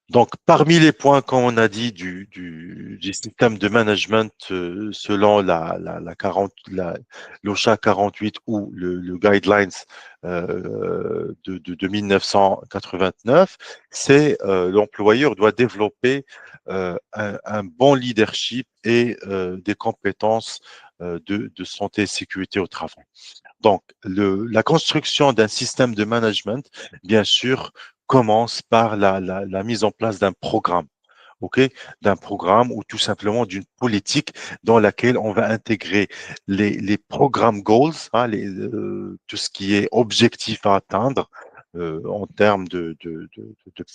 Donc, parmi les points qu'on a dit du système de management selon l'OSHA 48 ou le Guidelines de 1989, c'est l'employeur doit développer un bon leadership et des compétences de santé et sécurité au travail. Donc, la construction d'un système de management, bien sûr, commence par la mise en place d'un programme. OK, d'un programme ou tout simplement d'une politique dans laquelle on va intégrer les programmes goals, hein, tout ce qui est objectif à atteindre en termes de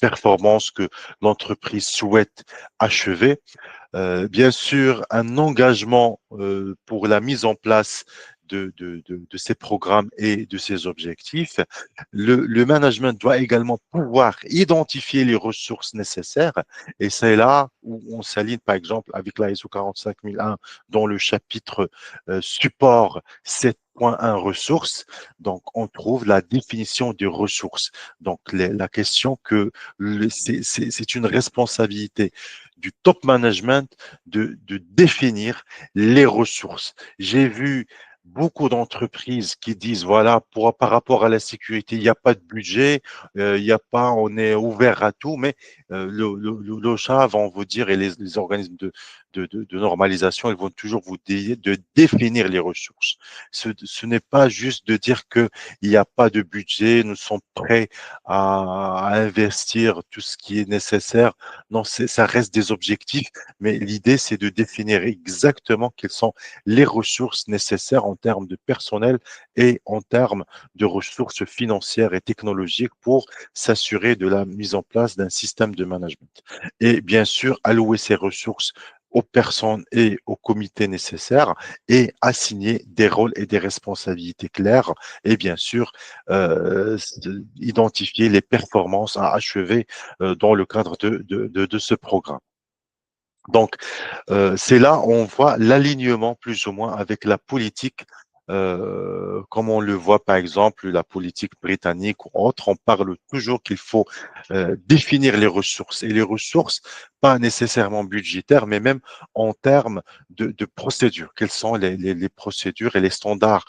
performance que l'entreprise souhaite achever. Bien sûr, un engagement pour la mise en place de ces programmes et de ces objectifs. Le management doit également pouvoir identifier les ressources nécessaires et c'est là où on s'aligne par exemple avec la ISO 45001 dans le chapitre support 7.1 ressources. Donc, on trouve la définition des ressources. Donc, la question que c'est une responsabilité du top management de définir les ressources. J'ai vu beaucoup d'entreprises qui disent, voilà, par rapport à la sécurité, il n'y a pas de budget, il n'y a pas, on est ouvert à tout, mais l'OSHA vont vous dire, et les organismes de normalisation, ils vont toujours vous dire de définir les ressources. Ce n'est pas juste de dire qu'il n'y a pas de budget, nous sommes prêts à investir tout ce qui est nécessaire. Non, ça reste des objectifs, mais l'idée, c'est de définir exactement quelles sont les ressources nécessaires en termes de personnel et en termes de ressources financières et technologiques pour s'assurer de la mise en place d'un système de management. Et bien sûr, allouer ces ressources aux personnes et aux comités nécessaires et assigner des rôles et des responsabilités claires et bien sûr identifier les performances à achever dans le cadre de ce programme. Donc, c'est là où on voit l'alignement plus ou moins avec la politique, comme on le voit par exemple la politique britannique ou autre. On parle toujours qu'il faut définir les ressources et les ressources, pas nécessairement budgétaires, mais même en termes de procédures. Quelles sont les procédures et les standards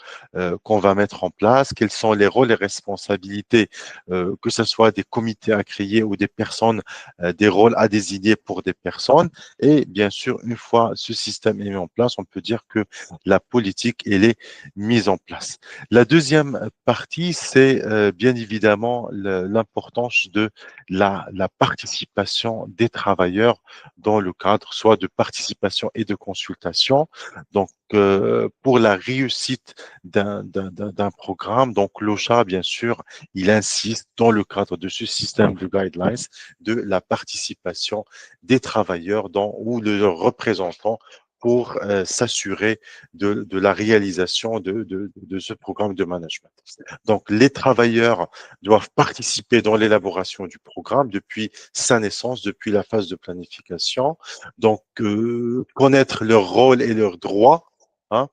qu'on va mettre en place? Quels sont les rôles et responsabilités, que ce soit des comités à créer ou des personnes, des rôles à désigner pour des personnes? Et bien sûr, une fois ce système est mis en place, on peut dire que la politique, elle est mise en place. La deuxième partie, c'est bien évidemment l'importance de la participation des travailleurs dans le cadre soit de participation et de consultation. Donc, pour la réussite d'un programme, donc l'OSHA, bien sûr, il insiste dans le cadre de ce système de guidelines de la participation des travailleurs ou de leurs représentants pour s'assurer de la réalisation de ce programme de management. Donc, les travailleurs doivent participer dans l'élaboration du programme depuis sa naissance, depuis la phase de planification. Donc, connaître leur rôle et leurs droits, hein,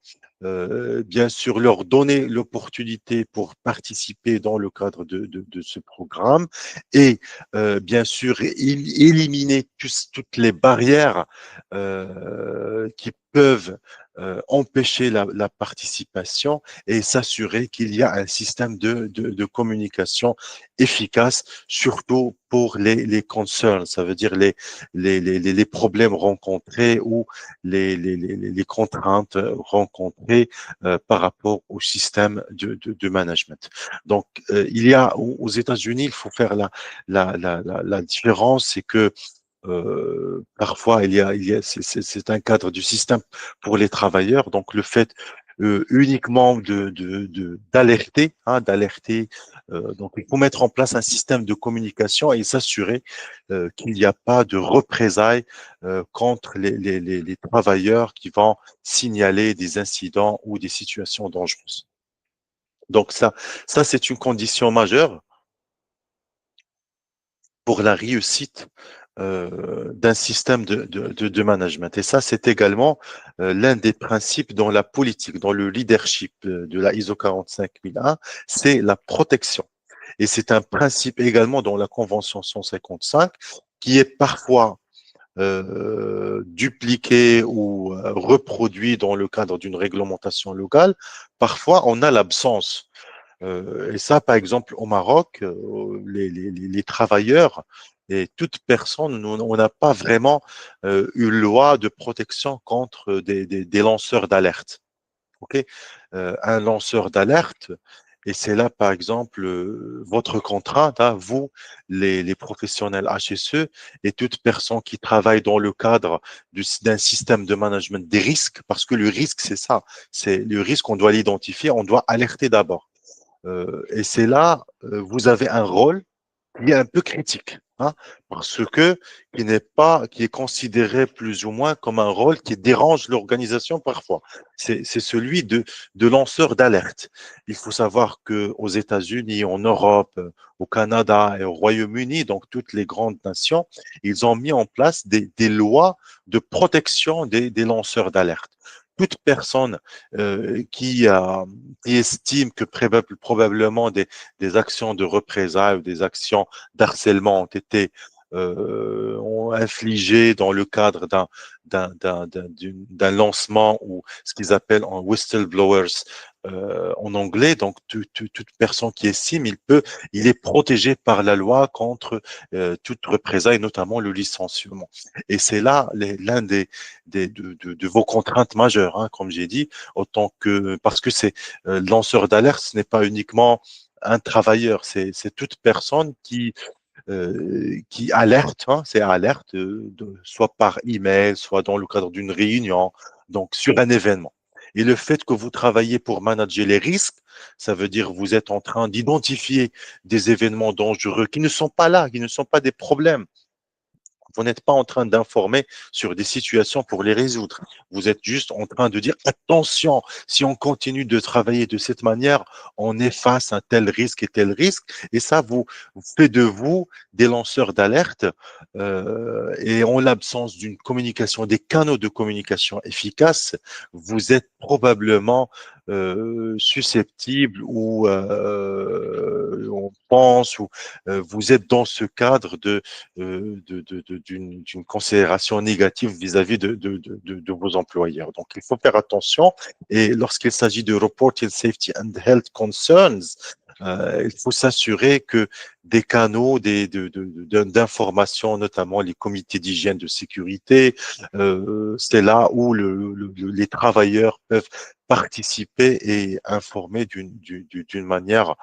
bien sûr, leur donner l'opportunité pour participer dans le cadre de ce programme et bien sûr éliminer toutes les barrières qui peuvent empêcher la participation et s'assurer qu'il y a un système de communication efficace, surtout pour les concerns, ça veut dire les problèmes rencontrés ou les contraintes rencontrées par rapport au système de management. Donc, il y a aux États-Unis, il faut faire la différence, c'est que parfois c'est un cadre du système pour les travailleurs. Donc le fait uniquement d'alerter, hein, d'alerter. Donc il faut mettre en place un système de communication et s'assurer qu'il n'y a pas de représailles contre les travailleurs qui vont signaler des incidents ou des situations dangereuses. Donc ça c'est une condition majeure pour la réussite d'un système de management. Et ça, c'est également l'un des principes dans la politique, dans le leadership de la ISO 45001, c'est la protection. Et c'est un principe également dans la Convention 155 qui est parfois dupliqué ou reproduit dans le cadre d'une réglementation locale, parfois on a l'absence. Et ça, par exemple, au Maroc, les travailleurs et toute personne, on n'a pas vraiment une loi de protection contre des lanceurs d'alerte. Ok. Un lanceur d'alerte, et c'est là, par exemple, votre contrainte, hein, vous, les professionnels HSE, et toute personne qui travaille dans le cadre d'un système de management des risques, parce que le risque, c'est ça, c'est le risque, on doit l'identifier, on doit alerter d'abord. Et c'est là, vous avez un rôle qui est un peu critique, hein, parce que qui est considéré plus ou moins comme un rôle qui dérange l'organisation parfois. C'est celui de lanceur d'alerte. Il faut savoir que aux États-Unis, en Europe, au Canada et au Royaume-Uni, donc toutes les grandes nations, ils ont mis en place des lois de protection des lanceurs d'alerte. Toute personne qui estime que probablement des actions de représailles ou des actions d'harcèlement ont été ont infligé dans le cadre d'un lancement ou ce qu'ils appellent en whistleblowers en anglais. Donc, toute personne qui estime, il est protégé par la loi contre toute représailles, notamment le licenciement. Et c'est là l'un de vos contraintes majeures, hein, comme j'ai dit, autant que parce que c'est lanceur d'alerte, ce n'est pas uniquement un travailleur, c'est toute personne qui alerte, hein, c'est alerte, soit par email, soit dans le cadre d'une réunion, donc sur un événement. Et le fait que vous travaillez pour manager les risques, ça veut dire que vous êtes en train d'identifier des événements dangereux qui ne sont pas là, qui ne sont pas des problèmes. Vous n'êtes pas en train d'informer sur des situations pour les résoudre. Vous êtes juste en train de dire attention, si on continue de travailler de cette manière, on est face à un tel risque et tel risque. Et ça vous fait de vous des lanceurs d'alerte. Et en l'absence d'une communication, des canaux de communication efficaces, vous êtes probablement susceptible ou on pense ou vous êtes dans ce cadre d'une considération négative vis-à-vis de vos employeurs. Donc, il faut faire attention. Et lorsqu'il s'agit de reporting safety and health concerns, il faut s'assurer que des canaux d'information, notamment les comités d'hygiène de sécurité, c'est là où les travailleurs peuvent participer et informer d'une manière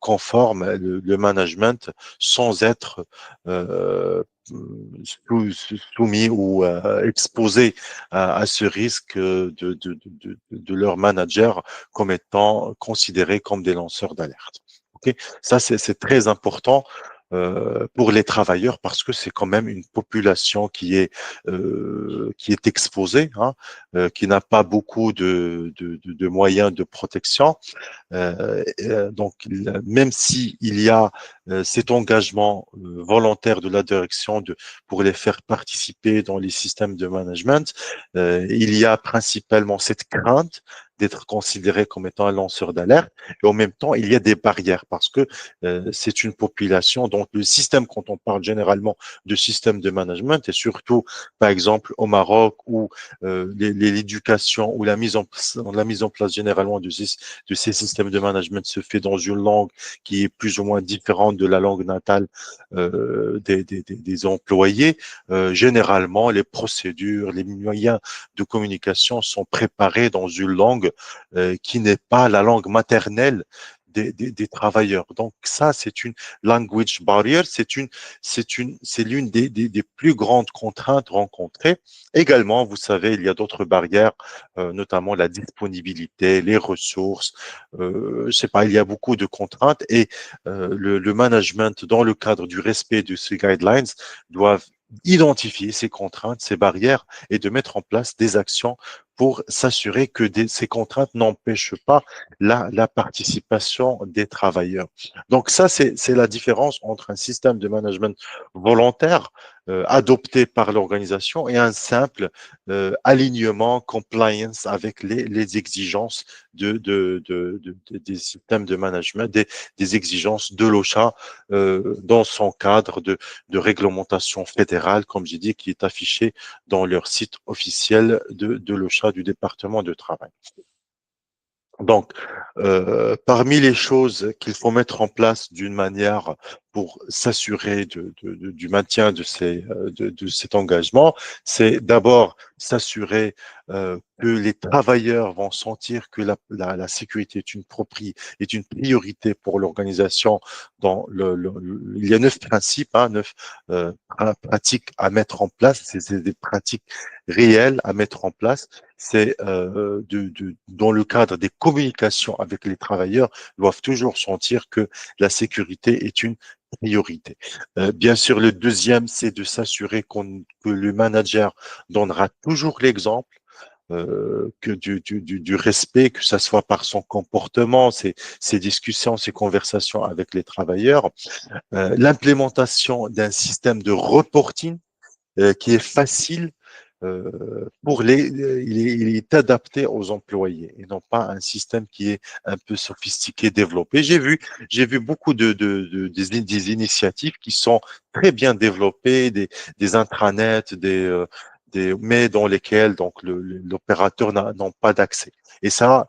conforme le management sans être soumis ou exposés à ce risque de leur manager comme étant considérés comme des lanceurs d'alerte. Okay. Ça, c'est très important pour les travailleurs parce que c'est quand même une population qui est exposée, hein, qui n'a pas beaucoup de moyens de protection. Donc, même s'il y a cet engagement volontaire de la direction pour les faire participer dans les systèmes de management, il y a principalement cette crainte d'être considéré comme étant un lanceur d'alerte. Et en même temps, il y a des barrières parce que c'est une population. Donc, le système, quand on parle généralement de système de management, et surtout, par exemple, au Maroc, où l'éducation ou la mise en place généralement de ces systèmes de management se fait dans une langue qui est plus ou moins différente de la langue natale des employés. Généralement, les procédures, les moyens de communication sont préparés dans une langue qui n'est pas la langue maternelle des travailleurs. Donc ça, c'est une language barrier, c'est l'une des plus grandes contraintes rencontrées. Également, vous savez, il y a d'autres barrières, notamment la disponibilité, les ressources. Je sais pas, il y a beaucoup de contraintes et le management, dans le cadre du respect de ces guidelines, doivent identifier ces contraintes, ces barrières et de mettre en place des actions pour s'assurer que ces contraintes n'empêchent pas la participation des travailleurs. Donc ça, c'est la différence entre un système de management volontaire adopté par l'organisation et un simple alignement, compliance avec les exigences des systèmes de management, des exigences de l'OSHA dans son cadre de réglementation fédérale, comme j'ai dit, qui est affiché dans leur site officiel de l'OSHA du département de travail. Donc, parmi les choses qu'il faut mettre en place d'une manière pour s'assurer du maintien de cet engagement, c'est d'abord s'assurer que les travailleurs vont sentir que la sécurité est une priorité pour l'organisation. Il y a 9 principes, 9 pratiques à mettre en place. C'est des pratiques réelles à mettre en place. C'est dans le cadre des communications avec les travailleurs, doivent toujours sentir que la sécurité est une priorité. Bien sûr, le deuxième, c'est de s'assurer que le manager donnera toujours l'exemple. Que du respect, que ça soit par son comportement, ses discussions, ses conversations avec les travailleurs, l'implémentation d'un système de reporting qui est facile il est adapté aux employés et non pas un système qui est un peu sophistiqué, développé. J'ai vu beaucoup des initiatives qui sont très bien développées, des intranets, mais dans lesquels donc l'opérateur n'ont pas d'accès. Et ça,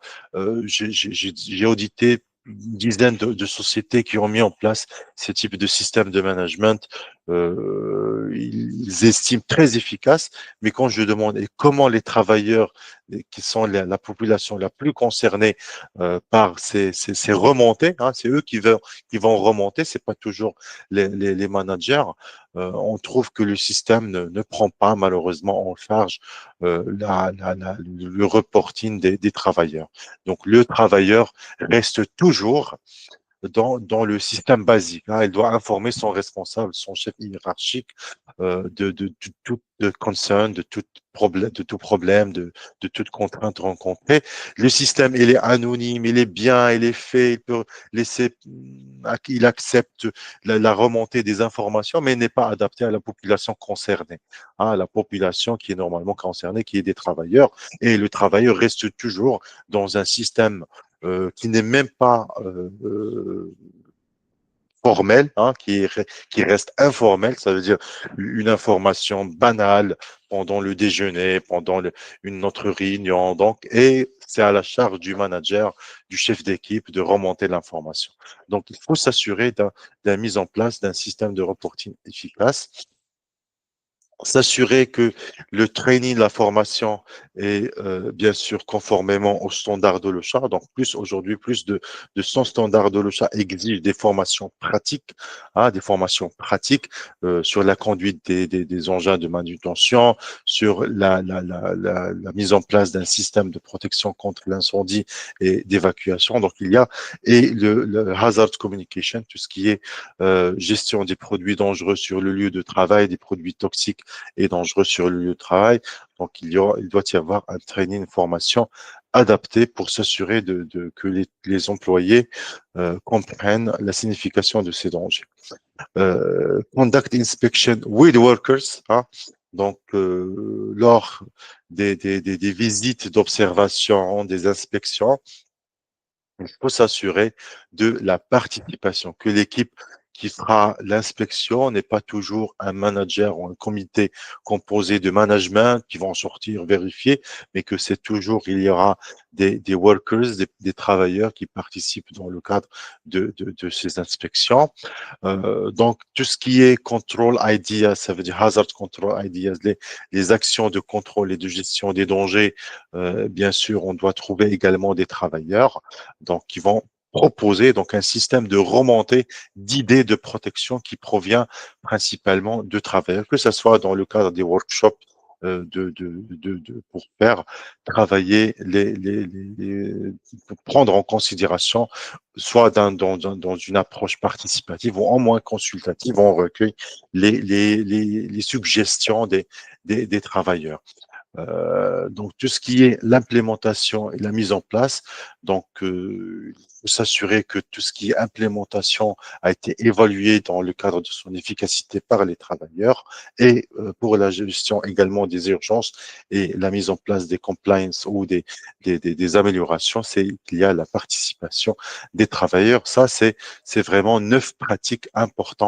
j'ai audité une dizaine de sociétés qui ont mis en place ce type de système de management. Ils estiment très efficace, mais quand je demande et comment les travailleurs qui sont la population la plus concernée par ces remontées, c'est eux qui vont remonter, c'est pas toujours les managers. On trouve que le système ne prend pas malheureusement en charge le reporting des travailleurs. Donc le travailleur reste toujours dans le système basique. Il doit informer son responsable, son chef hiérarchique de toute concern, de tout problème, de toute contrainte rencontrée. Le système, il est anonyme, il est bien, il est fait, il peut laisser, il accepte la remontée des informations, mais n'est pas adapté à la population concernée, la population qui est normalement concernée, qui est des travailleurs. Et le travailleur reste toujours dans un système qui n'est même pas formel, qui reste informel, ça veut dire une information banale pendant le déjeuner, pendant une autre réunion, donc, et c'est à la charge du manager, du chef d'équipe de remonter l'information. Donc, il faut s'assurer de la mise en place d'un système de reporting efficace, s'assurer que le training, la formation est bien sûr conformément aux standards de l'OSHA. Donc aujourd'hui, plus de 100 standards de l'OSHA exigent des formations pratiques, sur la conduite des engins de manutention, sur la mise en place d'un système de protection contre l'incendie et d'évacuation. Donc il y a le hazard communication, tout ce qui est gestion des produits dangereux sur le lieu de travail, des produits toxiques et dangereux sur le lieu de travail. Donc, il doit y avoir un training, une formation adaptée pour s'assurer que les employés comprennent la signification de ces dangers. Conduct inspection with workers, donc lors des visites d'observation, des inspections, il faut s'assurer de la participation, que l'équipe qui fera l'inspection n'est pas toujours un manager ou un comité composé de management qui vont sortir vérifier, mais que c'est toujours, il y aura des workers, des travailleurs qui participent dans le cadre de ces inspections. Donc, tout ce qui est control ideas, ça veut dire hazard control ideas, les actions de contrôle et de gestion des dangers, bien sûr, on doit trouver également des travailleurs donc, qui vont proposer donc un système de remontée d'idées de protection qui provient principalement de travailleurs, que ce soit dans le cadre des workshops pour faire travailler pour prendre en considération soit dans une approche participative ou en moins consultative, on recueille les suggestions des travailleurs. Donc, tout ce qui est l'implémentation et la mise en place, donc, il faut s'assurer que tout ce qui est implémentation a été évalué dans le cadre de son efficacité par les travailleurs et pour la gestion également des urgences et la mise en place des compliance ou des améliorations, c'est qu'il y a la participation des travailleurs. Ça, c'est vraiment 9 pratiques importantes